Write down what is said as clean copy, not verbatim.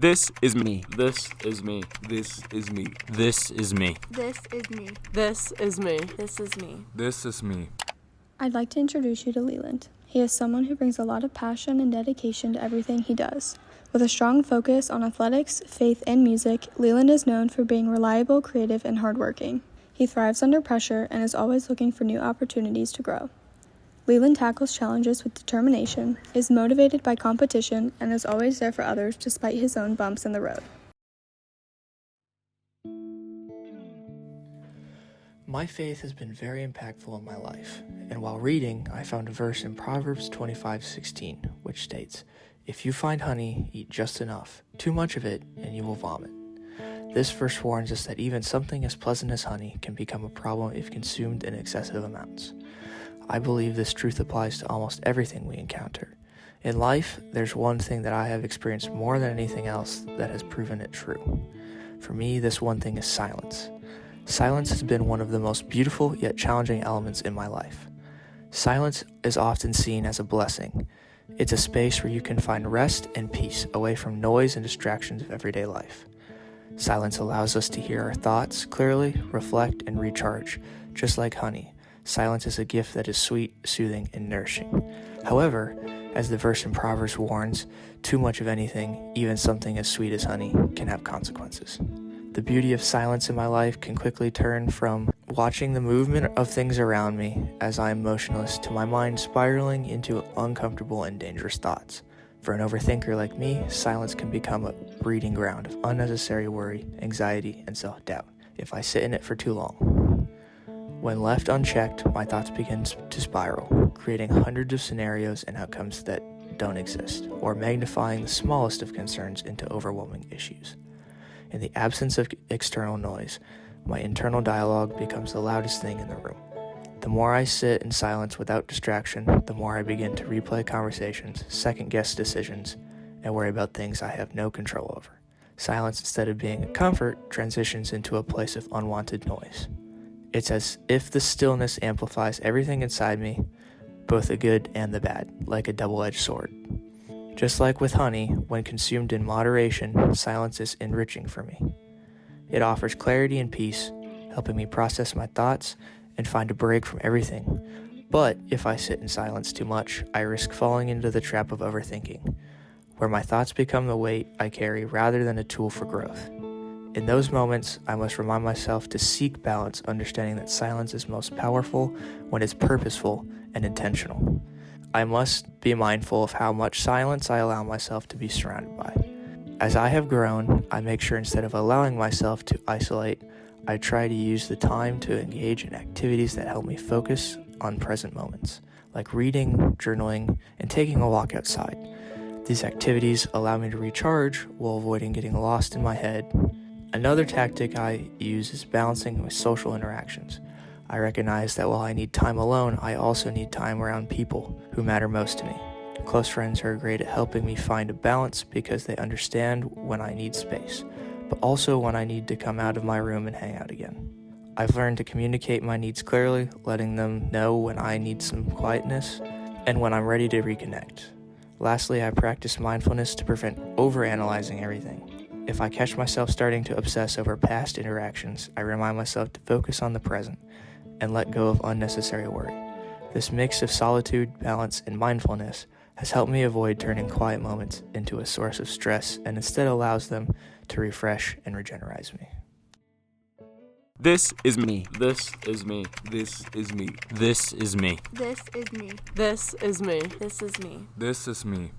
This is me. This is me. This is me. This is me. This is me. This is me. This is me. This is me. I'd like to introduce you to Leland. He is someone who brings a lot of passion and dedication to everything he does. With a strong focus on athletics, faith, and music, Leland is known for being reliable, creative, and hardworking. He thrives under pressure and is always looking for new opportunities to grow. Leland tackles challenges with determination, is motivated by competition, and is always there for others despite his own bumps in the road. My faith has been very impactful in my life, and while reading, I found a verse in Proverbs 25:16, which states, "If you find honey, eat just enough, too much of it, and you will vomit." This verse warns us that even something as pleasant as honey can become a problem if consumed in excessive amounts. I believe this truth applies to almost everything we encounter. In life, there's one thing that I have experienced more than anything else that has proven it true. For me, this one thing is silence. Silence has been one of the most beautiful yet challenging elements in my life. Silence is often seen as a blessing. It's a space where you can find rest and peace away from noise and distractions of everyday life. Silence allows us to hear our thoughts clearly, reflect, and recharge. Just like honey, silence is a gift that is sweet, soothing, and nourishing. However, as the verse in Proverbs warns, too much of anything, even something as sweet as honey, can have consequences. The beauty of silence in my life can quickly turn from watching the movement of things around me as I am motionless to my mind spiraling into uncomfortable and dangerous thoughts. For an overthinker like me, silence can become a breeding ground of unnecessary worry, anxiety, and self-doubt if I sit in it for too long. When left unchecked, my thoughts begin to spiral, creating hundreds of scenarios and outcomes that don't exist, or magnifying the smallest of concerns into overwhelming issues. In the absence of external noise, my internal dialogue becomes the loudest thing in the room. The more I sit in silence without distraction, the more I begin to replay conversations, second-guess decisions, and worry about things I have no control over. Silence, instead of being a comfort, transitions into a place of unwanted noise. It's as if the stillness amplifies everything inside me, both the good and the bad, like a double-edged sword. Just like with honey, when consumed in moderation, silence is enriching for me. It offers clarity and peace, helping me process my thoughts and find a break from everything. But if I sit in silence too much, I risk falling into the trap of overthinking, where my thoughts become the weight I carry rather than a tool for growth. In those moments, I must remind myself to seek balance, understanding that silence is most powerful when it's purposeful and intentional. I must be mindful of how much silence I allow myself to be surrounded by. As I have grown, I make sure instead of allowing myself to isolate, I try to use the time to engage in activities that help me focus on present moments, like reading, journaling, and taking a walk outside. These activities allow me to recharge while avoiding getting lost in my head. Another tactic I use is balancing with social interactions. I recognize that while I need time alone, I also need time around people who matter most to me. Close friends are great at helping me find a balance because they understand when I need space, but also when I need to come out of my room and hang out again. I've learned to communicate my needs clearly, letting them know when I need some quietness and when I'm ready to reconnect. Lastly, I practice mindfulness to prevent overanalyzing everything. If I catch myself starting to obsess over past interactions, I remind myself to focus on the present and let go of unnecessary worry. This mix of solitude, balance, and mindfulness has helped me avoid turning quiet moments into a source of stress and instead allows them to refresh and regenerate me. This is me. This is me. This is me. This is me. This is me. This is me. This is me. This is me.